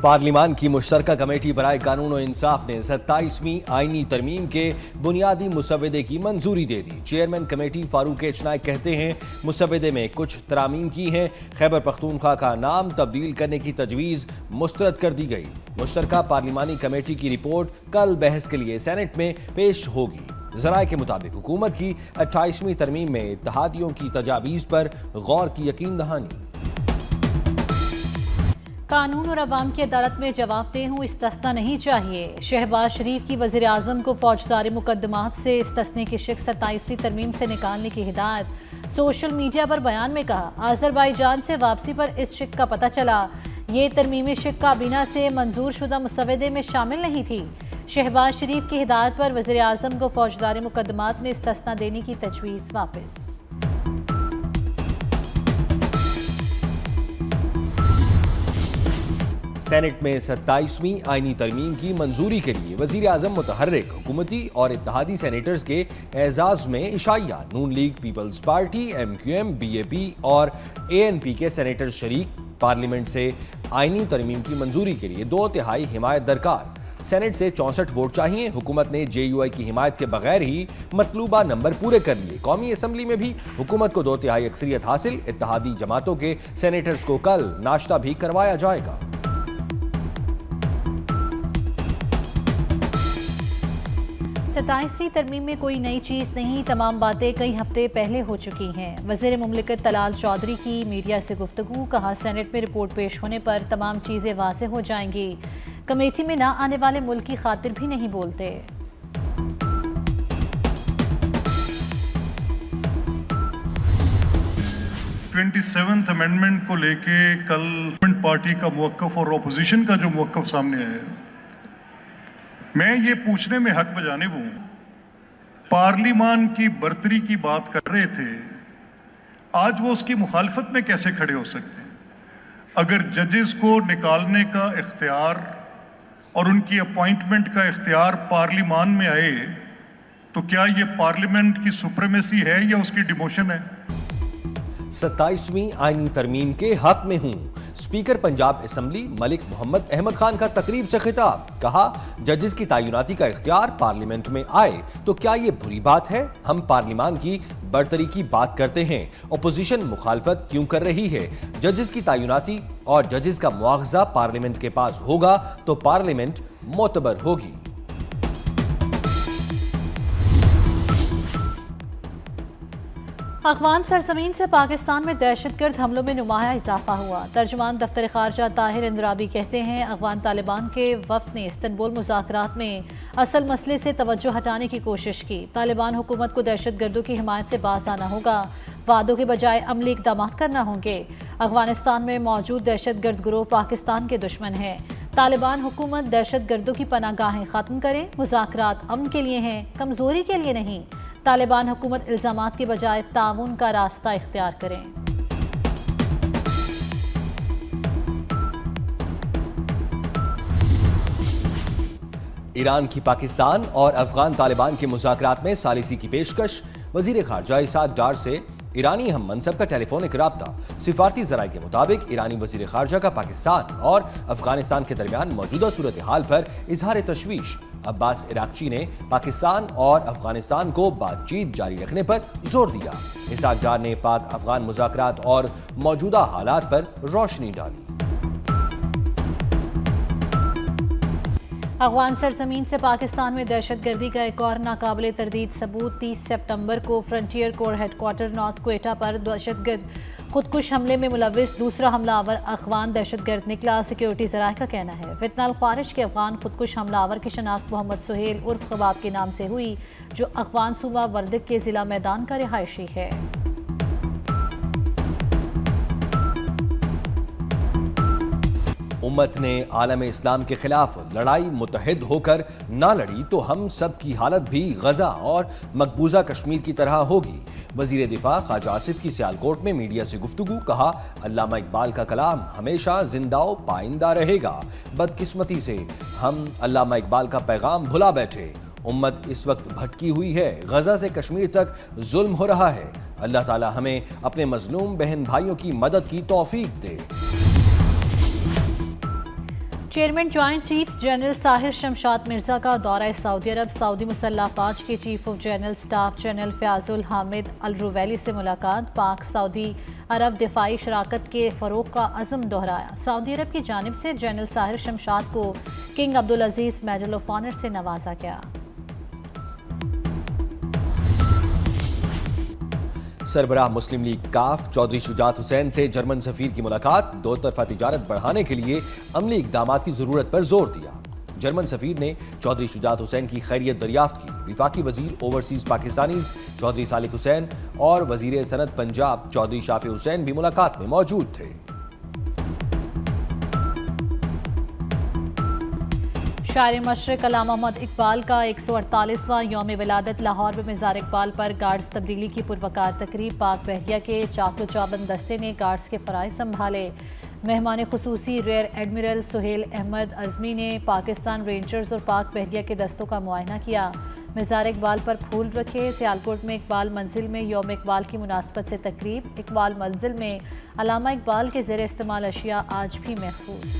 پارلیمان کی مشترکہ کمیٹی برائے قانون و انصاف نے 27ویں آئینی ترمیم کے بنیادی مسودے کی منظوری دے دی۔ چیئرمین کمیٹی فاروق ایچ نائک کہتے ہیں مسودے میں کچھ ترامیم کی ہیں۔ خیبر پختونخوا کا نام تبدیل کرنے کی تجویز مسترد کر دی گئی۔ مشترکہ پارلیمانی کمیٹی کی رپورٹ کل بحث کے لیے سینٹ میں پیش ہوگی۔ ذرائع کے مطابق حکومت کی 28ویں ترمیم میں اتحادیوں کی تجاویز پر غور کی یقین دہانی۔ قانون اور عوام کی عدالت میں جواب دہ ہوں، استثنا نہیں چاہیے۔ شہباز شریف کی وزیر اعظم کو فوجداری مقدمات سے استثنے کی شق 27ویں ترمیم سے نکالنے کی ہدایت۔ سوشل میڈیا پر بیان میں کہا، آذربائیجان سے واپسی پر اس شق کا پتہ چلا۔ یہ ترمیمی شق کابینہ سے منظور شدہ مسودے میں شامل نہیں تھی۔ شہباز شریف کی ہدایت پر وزیر اعظم کو فوجداری مقدمات میں استثنا دینے کی تجویز واپس۔ سینٹ میں 27ویں آئینی ترمیم کی منظوری کے لیے وزیر اعظم متحرک، حکومتی اور اتحادی سینیٹرز کے اعزاز میں عشائیہ Noon league, peoples party, M Q M, B A P اور اے این پی کے سینیٹرز شریک۔ پارلیمنٹ سے آئینی ترمیم کی منظوری کے لیے 2/3 حمایت درکار۔ سینٹ سے 64 ووٹ چاہیے۔ حکومت نے جے یو آئی کی حمایت کے بغیر ہی مطلوبہ نمبر پورے کر لیے۔ قومی اسمبلی میں بھی حکومت کو 2/3 اکثریت حاصل۔ اتحادی جماعتوں کے سینیٹرز کو کل ناشتہ بھی کروایا جائے گا۔ 27ویں ترمیم میں کوئی نئی چیز نہیں، تمام باتیں کئی ہفتے پہلے ہو چکی ہیں۔ وزیر مملکت طلال چودھری کی میڈیا سے گفتگو، کہا سینٹ میں رپورٹ پیش ہونے پر تمام چیزیں واضح ہو جائیں گی۔ کمیٹی میں نہ آنے والے ملک کی خاطر بھی نہیں بولتے۔ 27th امینڈمنٹ کو لے کے کل پارٹی کا موقف اور اپوزیشن کا جو موقف سامنے آیا ہے، میں یہ پوچھنے میں حق بجانب ہوں، پارلیمان کی برتری کی بات کر رہے تھے، آج وہ اس کی مخالفت میں کیسے کھڑے ہو سکتے ہیں؟ اگر ججز کو نکالنے کا اختیار اور ان کی اپوائنٹمنٹ کا اختیار پارلیمان میں آئے تو کیا یہ پارلیمنٹ کی سپریمیسی ہے یا اس کی ڈیموشن ہے؟ 27ویں آئینی ترمیم کے حق میں ہوں۔ اسپیکر پنجاب اسمبلی ملک محمد احمد خان کا تقریب سے خطاب، کہا ججز کی تعیناتی کا اختیار پارلیمنٹ میں آئے تو کیا یہ بری بات ہے؟ ہم پارلیمان کی برتری کی بات کرتے ہیں، اپوزیشن مخالفت کیوں کر رہی ہے؟ ججز کی تعیناتی اور ججز کا مواخذہ پارلیمنٹ کے پاس ہوگا تو پارلیمنٹ معتبر ہوگی۔ افغان سرزمین سے پاکستان میں دہشت گرد حملوں میں نمایاں اضافہ ہوا۔ ترجمان دفتر خارجہ طاہر اندرابی کہتے ہیں، افغان طالبان کے وفد نے استنبول مذاکرات میں اصل مسئلے سے توجہ ہٹانے کی کوشش کی۔ طالبان حکومت کو دہشت گردوں کی حمایت سے باز آنا ہوگا، وعدوں کے بجائے عملی اقدامات کرنا ہوں گے۔ افغانستان میں موجود دہشت گرد گروہ پاکستان کے دشمن ہیں۔ طالبان حکومت دہشت گردوں کی پناہ گاہیں ختم کرے، مذاکرات امن کے لیے ہیں، کمزوری کے لیے نہیں۔ طالبان حکومت الزامات کے بجائے تعاون کا راستہ اختیار کریں۔ ایران کی پاکستان اور افغان طالبان کے مذاکرات میں ثالثی کی پیشکش، وزیر خارجہ اسحاق ڈار سے ایرانی ہم منصب کا ٹیلی فونک رابطہ۔ سفارتی ذرائع کے مطابق ایرانی وزیر خارجہ کا پاکستان اور افغانستان کے درمیان موجودہ صورتحال پر اظہار تشویش۔ عباس عراقچی نے پاکستان اور افغانستان کو بات چیت جاری رکھنے پر زور دیا۔ اسحاق ڈار نے پاک افغان مذاکرات اور موجودہ حالات پر روشنی ڈالی۔ افغان سرزمین سے پاکستان میں دہشت گردی کا ایک اور ناقابل تردید ثبوت 30 سپتمبر کو فرنٹیئر کور ہیڈ کوارٹر نارتھ کوئٹہ پر دہشت گرد خودکش حملے میں ملوث دوسرا حملہ آور افغان دہشت گرد نکلا۔ سیکیورٹی ذرائع کا کہنا ہے فتنہ الخوارج کے افغان خودکش حملہ آور کی شناخت محمد سہیل عرف خباب کے نام سے ہوئی، جو افغان صوبہ وردگ کے ضلع میدان کا رہائشی ہے۔ امت نے عالم اسلام کے خلاف لڑائی متحد ہو کر نہ لڑی تو ہم سب کی حالت بھی غزہ اور مقبوضہ کشمیر کی طرح ہوگی۔ وزیر دفاع خواجہ آصف کی سیالکوٹ میں میڈیا سے گفتگو، کہا علامہ اقبال کا کلام ہمیشہ زندہ و پائندہ رہے گا۔ بدقسمتی سے ہم علامہ اقبال کا پیغام بھلا بیٹھے۔ امت اس وقت بھٹکی ہوئی ہے، غزہ سے کشمیر تک ظلم ہو رہا ہے۔ اللہ تعالی ہمیں اپنے مظلوم بہن بھائیوں کی مدد کی توفیق دے۔ Chairman joint chiefs general Sahir Shamshad Mirza کا دورہ سعودی عرب، سعودی مسلح افواج کے chief of general staff general Fayyad Alhamed Alruwaili سے ملاقات، پاک سعودی عرب دفاعی شراکت کے فروغ کا عزم دہرایا۔ سعودی عرب کی جانب سے جنرل ساحر شمشاد کو king Abdulaziz medal of honour سے نوازا گیا۔ سربراہ مسلم لیگ کاف چودھری شجاعت حسین سے جرمن سفیر کی ملاقات، دو طرفہ تجارت بڑھانے کے لیے عملی اقدامات کی ضرورت پر زور دیا۔ جرمن سفیر نے چودھری شجاعت حسین کی خیریت دریافت کی۔ وفاقی وزیر اوورسیز پاکستانیز چودھری صالح حسین اور وزیر صنعت پنجاب چودھری شافع حسین بھی ملاقات میں موجود تھے۔ شاعر مشرق علامہ محمد اقبال کا 148واں یوم ولادت، لاہور میں مزار اقبال پر گارڈز تبدیلی کی پروقار تقریب، پاک بحریہ کے چاق و چابند دستے نے گارڈز کے فرائض سنبھالے۔ مہمان خصوصی ریئر ایڈمرل سہیل احمد اعظمی نے پاکستان رینجرز اور پاک بحریہ کے دستوں کا معائنہ کیا۔ مزار اقبال پر پھول رکھے۔ سیالکوٹ میں اقبال منزل میں یوم اقبال کی مناسبت سے تقریب، اقبال منزل میں علامہ اقبال کے زیر استعمال اشیاء آج بھی محفوظ۔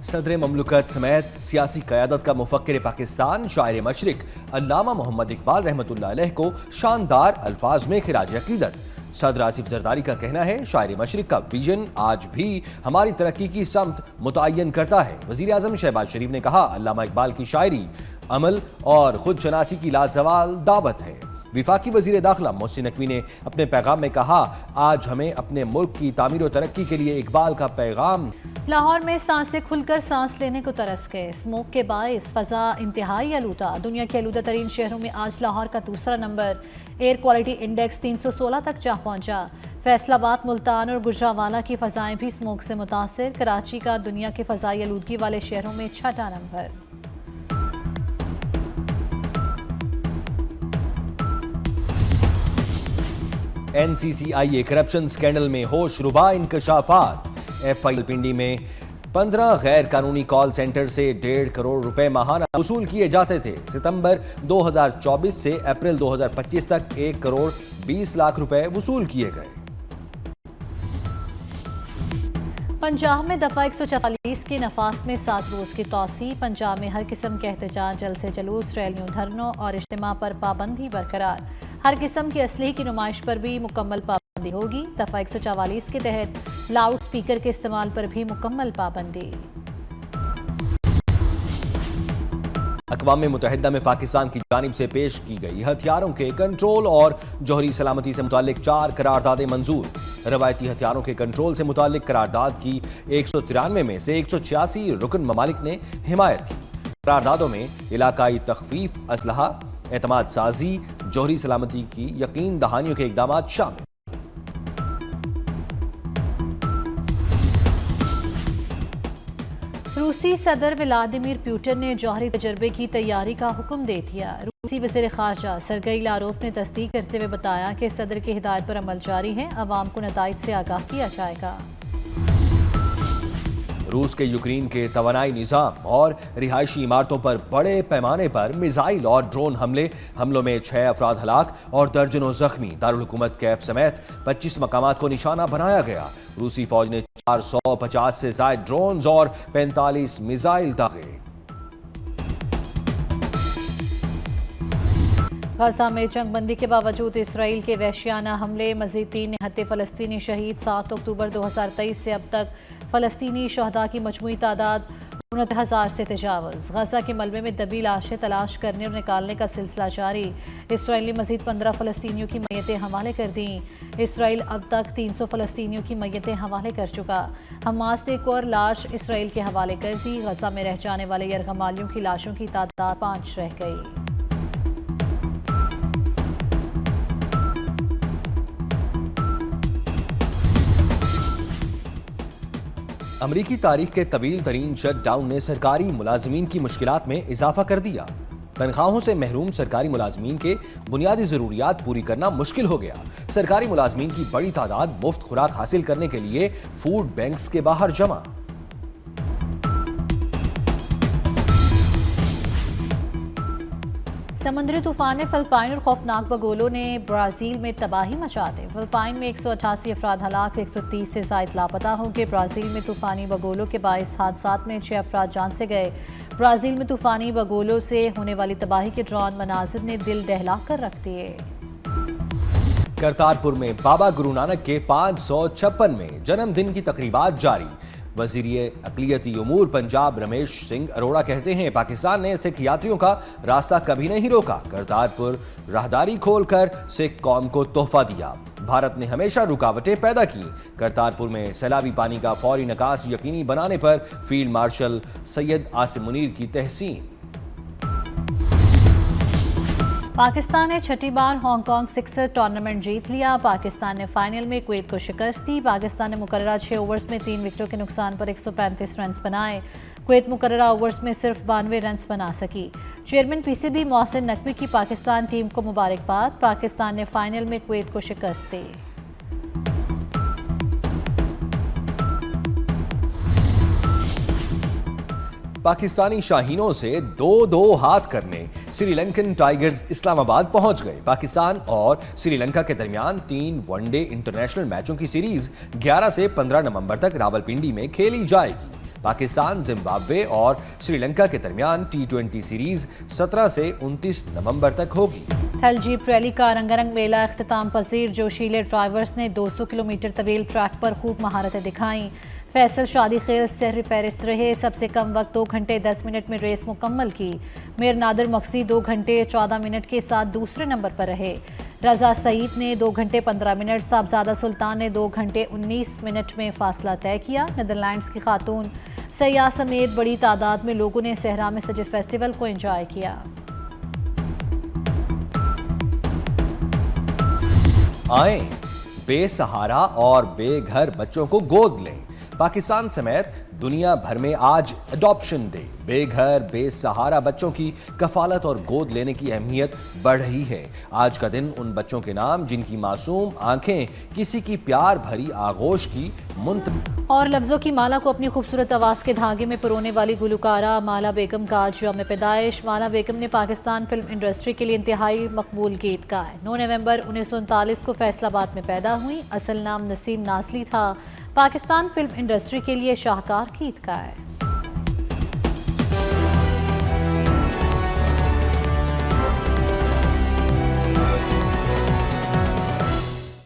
صدر مملکت سمیت سیاسی قیادت کا مفکر پاکستان شاعر مشرق علامہ محمد اقبال رحمۃ اللہ علیہ کو شاندار الفاظ میں خراج عقیدت۔ صدر آصف زرداری کا کہنا ہے شاعر مشرق کا ویژن آج بھی ہماری ترقی کی سمت متعین کرتا ہے۔ وزیر اعظم شہباز شریف نے کہا علامہ اقبال کی شاعری عمل اور خود شناسی کی لازوال دعوت ہے۔ وفاقی وزیر داخلہ محسن نقوی نے اپنے پیغام میں کہا آج ہمیں اپنے ملک کی تعمیر و ترقی کے لیے اقبال کا پیغام۔ لاہور میں سانسیں کھل کر سانس لینے کو ترس گئے، اسموک کے باعث فضا انتہائی آلودہ۔ دنیا کے آلودہ ترین شہروں میں آج لاہور کا دوسرا نمبر، ایئر کوالٹی انڈیکس 316 تک جا پہنچا۔ فیصل آباد، ملتان اور گجرانوالہ کی فضائیں بھی اسموک سے متاثر۔ کراچی کا دنیا کے فضائی آلودگی والے شہروں میں چھٹا نمبر۔ این سی سی آئی اے کرپشن سکینڈل میں ہوش ربا انکشافات۔ ایف آئی پنڈی میں 15 غیر قانونی کال سینٹر سے 1.5 کروڑ روپے ماہانہ وصول کیے جاتے تھے۔ ستمبر 2024 سے اپریل 2025 تک 1 کروڑ 20 لاکھ روپے وصول کیے گئے۔ پنجاب میں دفعہ 144 کے نفاذ میں 7 روز کی توسیع۔ پنجاب میں ہر قسم کے احتجاج، جلسے جلوس، ریلیوں، دھرنوں اور اجتماع پر پابندی برقرار۔ ہر قسم کی اسلحے کی نمائش پر بھی مکمل پابندی ہوگی۔ دفعہ 144 کے تحت لاؤڈ سپیکر کے استعمال پر بھی مکمل پابندی۔ اقوام متحدہ میں پاکستان کی جانب سے پیش کی گئی ہتھیاروں کے کنٹرول اور جوہری سلامتی سے متعلق 4 قراردادیں منظور۔ روایتی ہتھیاروں کے کنٹرول سے متعلق قرارداد کی 193 میں سے 186 رکن ممالک نے حمایت کی۔ قراردادوں میں علاقائی تخفیف، اسلحہ، اعتماد سازی، جوہری سلامتی کی یقین دہانیوں کے اقدامات شامل۔ روسی صدر ولادیمیر پوٹن نے جوہری تجربے کی تیاری کا حکم دے دیا۔ روسی وزیر خارجہ سرگئی لاروف نے تصدیق کرتے ہوئے بتایا کہ صدر کی ہدایت پر عمل جاری ہے، عوام کو نتائج سے آگاہ کیا جائے گا۔ روس کے یوکرین کے توانائی نظام اور رہائشی عمارتوں پر بڑے پیمانے پر میزائل اور ڈرون حملوں میں 6 افراد ہلاک اور درجنوں زخمی۔ دارالحکومت کیف سمیت 25 مقامات کو نشانہ بنایا گیا۔ روسی فوج نے 450 سے زائد ڈرونز اور 45 میزائل داغے۔ غزہ میں جنگ بندی کے باوجود اسرائیل کے وحشیانہ حملے، مزید 3 نہتے فلسطینی شہید۔ 7 اکتوبر 2023 سے اب تک فلسطینی شہداء کی مجموعی تعداد 29,000 سے تجاوز۔ غزہ کے ملبے میں دبی لاشیں تلاش کرنے اور نکالنے کا سلسلہ جاری۔ اسرائیل نے مزید 15 فلسطینیوں کی میتیں حوالے کر دیں۔ اسرائیل اب تک 300 فلسطینیوں کی میتیں حوالے کر چکا۔ حماس نے ایک اور لاش اسرائیل کے حوالے کر دی۔ غزہ میں رہ جانے والے یرغمالیوں کی لاشوں کی تعداد 5 رہ گئی۔ امریکی تاریخ کے طویل ترین شٹ ڈاؤن نے سرکاری ملازمین کی مشکلات میں اضافہ کر دیا۔ تنخواہوں سے محروم سرکاری ملازمین کے بنیادی ضروریات پوری کرنا مشکل ہو گیا۔ سرکاری ملازمین کی بڑی تعداد مفت خوراک حاصل کرنے کے لیے فوڈ بینکس کے باہر جمع۔ سمندری طوفان فلپائن اور خوفناک بگولوں نے برازیل میں تباہی مچا دی۔ فلپائن میں 188 افراد ہلاک، 130 سے زائد لاپتہ ہو گئے۔ برازیل میں طوفانی بگولوں کے باعث حادثات میں 6 افراد جان سے گئے۔ برازیل میں طوفانی بگولوں سے ہونے والی تباہی کے ڈرون مناظر نے دل دہلا کر رکھ دیے۔ کرتارپور میں بابا گرو نانک کے 556ویں جنم دن کی تقریبات جاری۔ وزیر اقلیتی امور پنجاب رمیش سنگھ اروڑا کہتے ہیں پاکستان نے سکھ یاتریوں کا راستہ کبھی نہیں روکا، کرتارپور راہداری کھول کر سکھ قوم کو تحفہ دیا۔ بھارت نے ہمیشہ رکاوٹیں پیدا کی۔ کرتارپور میں سیلابی پانی کا فوری نکاس یقینی بنانے پر فیلڈ مارشل سید عاصم منیر کی تحسین۔ پاکستان نے چھٹی بار ہانگ کانگ سکسر ٹورنامنٹ جیت لیا۔ پاکستان نے فائنل میں کویت کو شکست دی۔ پاکستان نے مقررہ 6 اوورز میں 3 وکٹوں کے نقصان پر 135 رنز بنائے۔ کویت مقررہ اوورز میں صرف 92 رنز بنا سکی۔ Chairman P C B Mohsin Naqvi کی پاکستان ٹیم کو مبارکباد۔ پاکستان نے فائنل میں کویت کو شکست دی۔ پاکستانی شاہینوں سے 2-2 ہاتھ کرنے سری لنکن ٹائیگرز اسلام آباد پہنچ گئے۔ پاکستان اور سری لنکا کے درمیان 3 ون ڈے انٹرنیشنل میچوں کی سیریز 11 سے 15 نومبر تک راولپنڈی میں کھیلی جائے گی۔ پاکستان، زمبابوے اور سری لنکا کے درمیان T20 سیریز 17 سے 29 نومبر تک ہوگی۔ تھل جیپ ریلی کا رنگارنگ میلہ اختتام پذیر۔ جوشیلے ڈرائیورز نے 200 کلومیٹر طویل ٹریک پر خوب مہارتیں دکھائیں۔ فیصل شادی خیل سحری فہرست رہے، سب سے کم وقت 2 گھنٹے 10 منٹ میں ریس مکمل کی۔ میر نادر مقصی 2 گھنٹے 14 منٹ کے ساتھ دوسرے نمبر پر رہے۔ رضا سعید نے 2 گھنٹے 15 منٹ، صاحبزادہ سلطان نے 2 گھنٹے 19 منٹ میں فاصلہ طے کیا۔ نیدرلینڈز کی خاتون سیاح سمیت بڑی تعداد میں لوگوں نے صحرا میں سجے فیسٹیول کو انجوائے کیا۔ آئیں بے سہارا اور بے گھر بچوں کو گود لیں۔ پاکستان سمیت دنیا بھر میں آج اڈاپشن ڈے۔ بے گھر بے سہارا بچوں کی کفالت اور گود لینے کی اہمیت بڑھ رہی ہے۔ آج کا دن ان بچوں کے نام جن کی معصوم آنکھیں کسی کی پیار بھری آغوش کی اور لفظوں کی مالا کو اپنی خوبصورت آواز کے دھاگے میں پرونے والی گلوکارہ مالا بیگم کا آج یوم پیدائش۔ مالا بیگم نے پاکستان فلم انڈسٹری کے لیے انتہائی مقبول گیت گائے۔ 9 نومبر 1939 کو فیصل آباد میں پیدا ہوئی۔ اصل نام نسیم نازلی تھا۔ پاکستان فلم انڈسٹری کے لیے شاہکار گیت گائے۔